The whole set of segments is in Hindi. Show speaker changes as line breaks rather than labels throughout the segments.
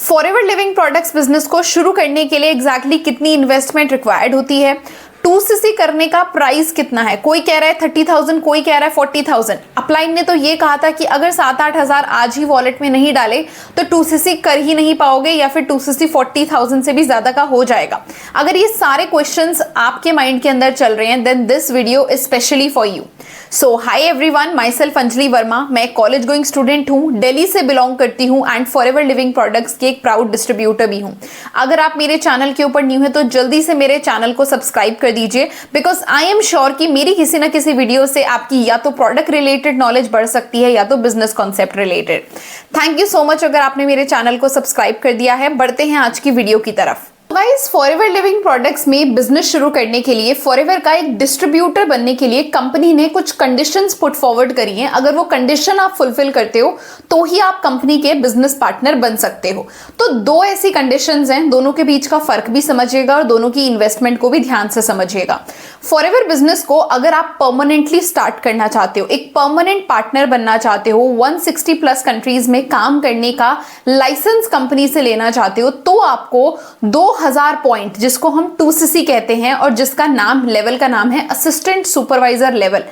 फॉरएवर लिविंग प्रोडक्ट्स बिजनेस को शुरू करने के लिए एग्जैक्टली कितनी इन्वेस्टमेंट रिक्वायर्ड होती है, 2cc करने का प्राइस कितना है। कोई कह रहा है 30,000, कोई कह रहा है 40,000। अपलाइन ने तो ये कहा था कि अगर 7-8 हजार आज ही वॉलेट में नहीं डाले तो 2cc कर ही नहीं पाओगे, या फिर 2cc 40,000 से भी ज्यादा का हो जाएगा। अगर ये सारे क्वेश्चंस आपके माइंड के अंदर चल रहे हैं then this video is specially for you. So hi everyone, myself Anjali Verma. मैं कॉलेज गोइंग स्टूडेंट हूँ, दिल्ली से बिलोंग करती हूँ एंड फॉरएवर लिविंग प्रोडक्ट्स की एक प्राउड डिस्ट्रीब्यूटर भी हूँ। अगर आप मेरे चैनल के ऊपर न्यू है तो जल्दी से मेरे चैनल को सब्सक्राइब कर दीजिए, बिकॉज आई एम श्योर कि मेरी किसी ना किसी वीडियो से आपकी या तो प्रोडक्ट रिलेटेड नॉलेज बढ़ सकती है या तो business concept related. Thank you so much अगर आपने मेरे चैनल को सब्सक्राइब कर दिया है। बढ़ते हैं आज की वीडियो की तरफ। गाइस, फॉरएवर लिविंग प्रोडक्ट्स में बिजनेस शुरू करने के लिए, फॉरएवर का एक डिस्ट्रीब्यूटर बनने के लिए कंपनी ने कुछ कंडीशंस पुट फॉरवर्ड करी हैं। अगर वो कंडीशन आप फुलफिल करते हो तो ही आप कंपनी के बिजनेस पार्टनर बन सकते हो। तो दो ऐसी कंडीशंस हैं, दोनों के बीच का फर्क भी समझिएगा और दोनों की इन्वेस्टमेंट को भी ध्यान से समझिएगा। फॉरएवर बिजनेस को अगर आप परमानेंटली स्टार्ट करना चाहते हो, एक परमानेंट पार्टनर बनना चाहते हो, 160 प्लस कंट्रीज में काम करने का लाइसेंस कंपनी से लेना चाहते हो, तो आपको 2000 पॉइंट, जिसको हम 2cc कहते हैं और जिसका नाम लेवल का नाम है असिस्टेंट सुपरवाइजर लेवल,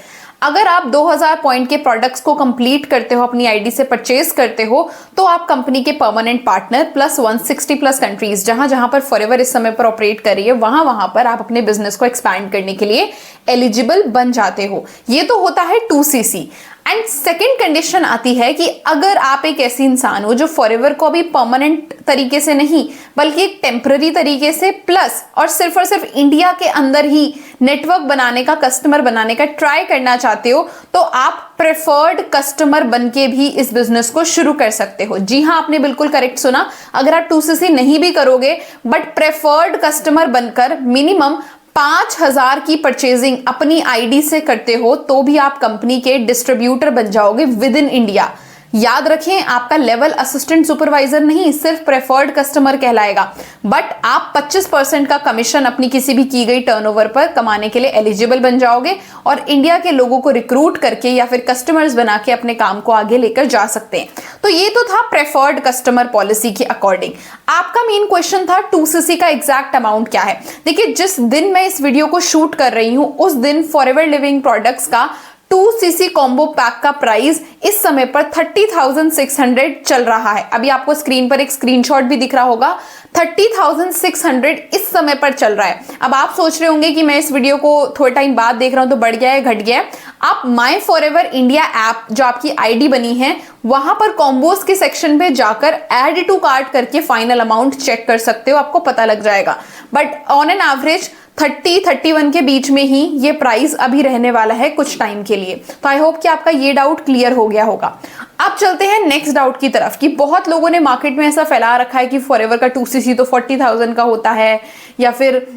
अगर आप 2000 पॉइंट के प्रोडक्ट्स को कंप्लीट करते हो, अपनी आईडी से परचेज करते हो, तो आप कंपनी के permanent partner plus 160 plus countries जहां जहां पर फॉरएवर इस समय पर ऑपरेट कर रही है वहां पर आप अपने बिजनेस को एक्सपैंड करने के लिए एलिजिबल बन जाते हो। ये तो होता है 2cc। एंड सेकेंड कंडीशन आती है कि अगर आप एक ऐसी इंसान हो जो फॉरएवर को अभी परमानेंट तरीके से नहीं बल्कि एक टेम्पररी तरीके से प्लस और सिर्फ इंडिया के अंदर ही नेटवर्क बनाने का, कस्टमर बनाने का ट्राई करना चाहते हो, तो आप प्रेफर्ड कस्टमर बनके भी इस बिजनेस को शुरू कर सकते हो। जी हाँ, आपने बिल्कुल करेक्ट सुना। अगर आप 2cc नहीं भी करोगे बट प्रेफर्ड कस्टमर बनकर मिनिमम 5,000 की परचेजिंग अपनी आईडी से करते हो तो भी आप कंपनी के डिस्ट्रीब्यूटर बन जाओगे विद इन इंडिया। याद रखें, आपका लेवल असिस्टेंट सुपरवाइजर नहीं, सिर्फ प्रेफर्ड कस्टमर कहलाएगा, बट आप 25% का कमीशन अपनी किसी भी की गई टर्नओवर पर कमाने के लिए एलिजिबल बन जाओगे और इंडिया के लोगों को रिक्रूट करके या फिर कस्टमर्स बना के अपने काम को आगे लेकर जा सकते हैं। तो ये तो था प्रेफर्ड कस्टमर पॉलिसी के अकॉर्डिंग। आपका मेन क्वेश्चन था 2cc का एग्जैक्ट अमाउंट क्या है। देखिए, जिस दिन मैं इस वीडियो को शूट कर रही हूं उस दिन फॉरएवर लिविंग प्रोडक्ट्स का 2cc कॉम्बो पैक का प्राइस इस समय पर 30,600 चल रहा है। अभी आपको स्क्रीन पर एक स्क्रीनशॉट भी दिख रहा होगा, 30,600 इस समय पर चल रहा है। अब आप सोच रहे होंगे कि मैं इस वीडियो को थोड़े टाइम बाद देख रहा हूं तो बढ़ गया है, घट गया है। आप माई फॉरएवर इंडिया ऐप, जो आपकी आईडी बनी है, वहां पर कॉम्बोज के सेक्शन पे जाकर ऐड टू कार्ट करके फाइनल अमाउंट चेक कर सकते हो, आपको पता लग जाएगा। बट ऑन एन एवरेज 30-31 के बीच में ही ये प्राइस अभी रहने वाला है कुछ टाइम के लिए। तो आई होप कि आपका ये डाउट क्लियर हो गया होगा। अब चलते हैं नेक्स्ट डाउट की तरफ कि बहुत लोगों ने मार्केट में ऐसा फैला रखा है कि फॉरएवर का 2cc तो 40,000 का होता है या फिर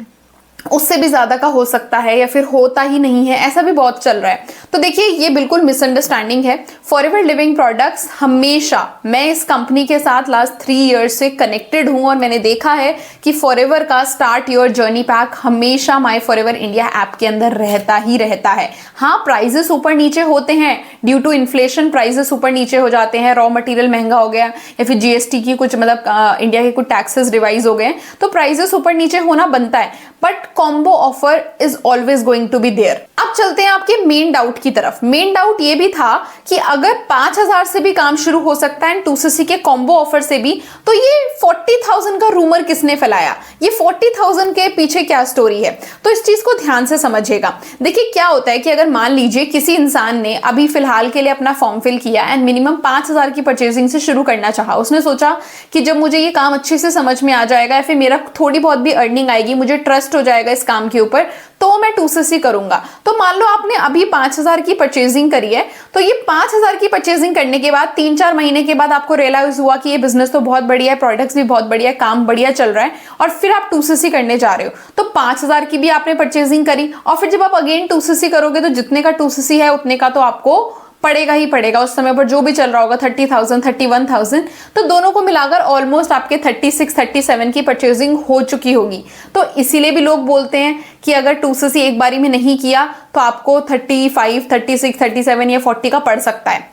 उससे भी ज्यादा का हो सकता है या फिर होता ही नहीं है, ऐसा भी बहुत चल रहा है। तो देखिए, ये बिल्कुल मिसअंडरस्टैंडिंग है। फॉरएवर लिविंग प्रोडक्ट्स हमेशा, मैं इस कंपनी के साथ लास्ट 3 इयर्स से कनेक्टेड हूं और मैंने देखा है कि फॉरएवर का स्टार्ट योर जर्नी पैक हमेशा माई फॉरएवर इंडिया ऐप के अंदर रहता ही रहता है। हाँ, प्राइजेस ऊपर नीचे होते हैं, ड्यू टू इन्फ्लेशन प्राइजेस ऊपर नीचे हो जाते हैं, रॉ मटेरियल महंगा हो गया या फिर जीएसटी की कुछ इंडिया के कुछ टैक्सेस रिवाइज हो गए, तो प्राइजेस ऊपर नीचे होना बनता है, but combo offer is always going to be there. अब चलते हैं आपके मेन डाउट की तरफ। मेन डाउट ये भी था कि अगर 5,000 से भी काम शुरू हो सकता है 2cc के कॉम्बो ऑफर से भी, तो ये 40,000 का रूमर किसने फैलाया, ये 40,000 के पीछे क्या स्टोरी है। तो इस चीज को ध्यान से समझिएगा। देखिए, क्या होता है कि अगर मान लीजिए किसी इंसान ने अभी फिलहाल के लिए अपना फॉर्म फिल किया एंड मिनिमम 5,000 की परचेजिंग से शुरू करना चाहा, उसने सोचा कि जब मुझे ये काम अच्छे से समझ में आ जाएगा या फिर मेरा थोड़ी बहुत भी अर्निंग आएगी, मुझे ट्रस्ट हो जाएगा इस काम के ऊपर, तो मैं 2cc करूंगा। तो मान लो आपने अभी 5,000 की परचेजिंग करी है, तो ये 5,000 की परचेजिंग करने के बाद 3-4 महीने के बाद आपको रियलाइज हुआ कि ये बिजनेस तो बहुत बढ़िया है, प्रोडक्ट्स भी बहुत बढ़िया है, काम बढ़िया चल रहा है, और फिर आप 2cc करने जा रहे हो। तो 5,000 की भी आपने परचेजिंग करी और फिर जब आप अगेन 2cc करोगे तो जितने का 2cc है उतने का तो आपको पड़ेगा ही पड़ेगा। उस समय पर जो भी चल रहा होगा 30,000, 31,000, तो दोनों को मिलाकर ऑलमोस्ट आपके 36-37 की परचेजिंग हो चुकी होगी। तो इसीलिए भी लोग बोलते हैं कि अगर 2cc एक बारी में नहीं किया तो आपको 35, 36, 37 या 40 का पड़ सकता है।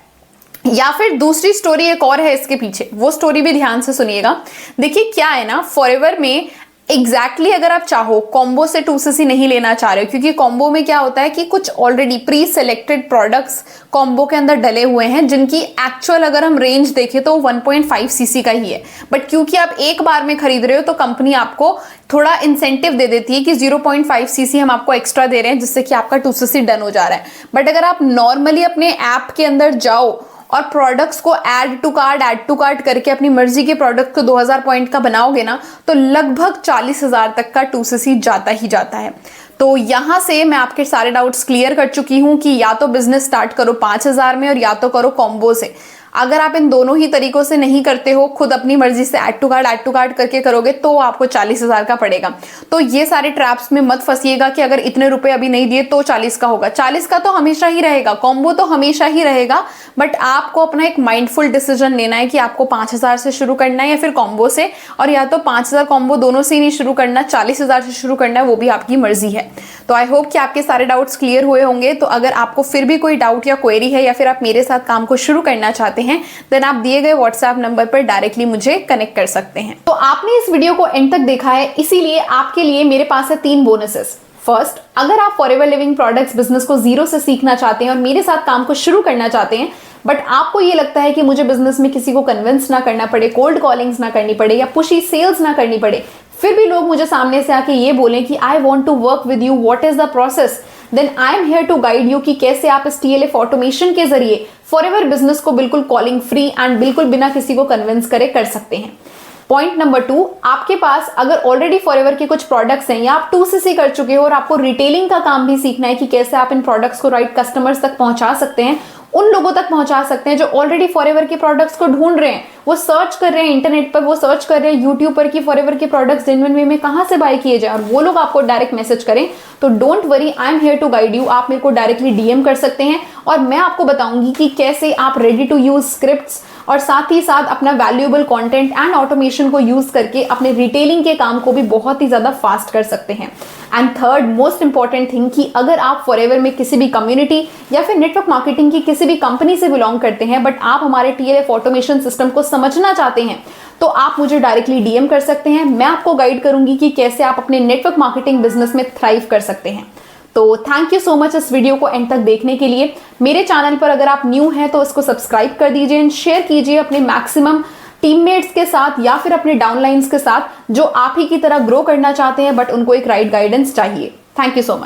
या फिर दूसरी स्टोरी एक और है इसके पीछे, वो स्टोरी भी ध्यान से सुनिएगा। देखिए क्या है ना, फॉरएवर में एग्जैक्टली अगर आप चाहो कॉम्बो से 2cc नहीं लेना चाह रहे हो, क्योंकि कॉम्बो में क्या होता है कि कुछ already pre selected products combo के अंदर डले हुए हैं जिनकी एक्चुअल अगर हम रेंज देखें तो 1.5cc का ही है, बट क्योंकि आप एक बार में खरीद रहे हो तो कंपनी आपको थोड़ा इंसेंटिव दे देती है कि 0.5cc हम आपको एक्स्ट्रा दे रहे हैं, जिससे कि आपका 2cc डन हो जा रहा है। बट अगर आप नॉर्मली अपने ऐप के अंदर जाओ और प्रोडक्ट्स को ऐड टू कार्ट करके अपनी मर्जी के प्रोडक्ट को 2000 पॉइंट का बनाओगे ना, तो लगभग 40,000 तक का 2cc जाता ही जाता है। तो यहां से मैं आपके सारे डाउट्स क्लियर कर चुकी हूं कि या तो बिजनेस स्टार्ट करो 5,000 में और या तो करो कॉम्बो से। अगर आप इन दोनों ही तरीकों से नहीं करते हो, खुद अपनी मर्जी से ऐड टू कार्ट करके करोगे तो आपको 40,000 का पड़ेगा। तो ये सारे ट्रैप्स में मत फंसिएगा कि अगर इतने रुपए अभी नहीं दिए तो 40 का होगा। 40 का तो हमेशा ही रहेगा, कॉम्बो तो हमेशा ही रहेगा, बट आपको अपना एक माइंडफुल डिसीजन लेना है कि आपको 5,000 से शुरू करना है या फिर कॉम्बो से, और या तो 5,000 कॉम्बो दोनों से ही नहीं शुरू करना, 40,000 से शुरू करना है, वो भी आपकी मर्जी है। तो आई होप कि आपके सारे डाउट्स क्लियर हुए होंगे। तो अगर आपको फिर भी कोई डाउट या क्वेरी है या फिर आप मेरे साथ काम को शुरू करना चाहते हैं, देन आप दिए गए व्हाट्सएप नंबर पर डायरेक्टली मुझे कनेक्ट कर सकते हैं। तो आपने इस वीडियो को एंड तक देखा है, इसीलिए आपके लिए मेरे पास है 3 बोनसेस। फर्स्ट, अगर आप फॉरएवर लिविंग प्रोडक्ट्स बिजनेस को जीरो से सीखना चाहते हैं और मेरे साथ काम को शुरू करना चाहते हैं, बट आपको ये लगता है कि मुझे बिजनेस में किसी को कन्विंस ना करना पड़े, कोल्ड कॉलिंग्स ना करनी पड़े या पुशी सेल्स ना करनी पड़े, फिर भी लोग मुझे सामने से आके ये बोलें कि I want to work with you, what is the process, then I am here to guide you कि कैसे आप इस TLF ऑटोमेशन के जरिए फॉरएवर बिजनेस को बिल्कुल कॉलिंग फ्री एंड बिल्कुल बिना किसी को कन्विंस करे कर सकते हैं। पॉइंट नंबर 2, आपके पास अगर ऑलरेडी फॉरएवर के कुछ प्रोडक्ट्स हैं या आप 2cc कर चुके हो और आपको रिटेलिंग का काम भी सीखना है कि कैसे आप इन प्रोडक्ट्स को राइट कस्टमर्स तक पहुंचा सकते हैं, उन लोगों तक पहुंचा सकते हैं जो ऑलरेडी फॉरएवर के प्रोडक्ट्स को ढूंढ रहे हैं, वो सर्च कर रहे हैं इंटरनेट पर, वो सर्च कर रहे हैं यूट्यूब पर कि फॉरएवर के प्रोडक्ट्स जेन्युइन वे में कहां से बाय किए जाए, और वो लोग आपको डायरेक्ट मैसेज करें, तो don't worry, I am here to guide you. आप मेरे को डायरेक्टली DM कर सकते हैं और मैं आपको बताऊंगी कि कैसे आप रेडी टू यूज स्क्रिप्ट्स और साथ ही साथ अपना वैल्यूएबल कंटेंट एंड ऑटोमेशन को यूज करके अपने रिटेलिंग के काम को भी बहुत ही ज्यादा फास्ट कर सकते हैं। And third most important thing कि अगर आप फॉरएवर में किसी भी कम्युनिटी या फिर नेटवर्क मार्केटिंग की किसी भी कंपनी से बिलोंग करते हैं, बट आप हमारे TLF ऑटोमेशन सिस्टम को समझना चाहते हैं, तो आप मुझे डायरेक्टली DM कर सकते हैं। मैं आपको गाइड करूंगी कि कैसे आप अपने नेटवर्क मार्केटिंग बिजनेस में थ्राइव कर सकते हैं। तो थैंक यू सो मच इस वीडियो को एंड तक देखने के लिए। मेरे चैनल पर अगर आप न्यू हैं तो इसको सब्सक्राइब कर दीजिए एंड शेयर कीजिए अपने मैक्सिमम टीममेट्स के साथ या फिर अपने डाउनलाइंस के साथ जो आप ही की तरह ग्रो करना चाहते हैं बट उनको एक राइट गाइडेंस चाहिए। Thank you so much.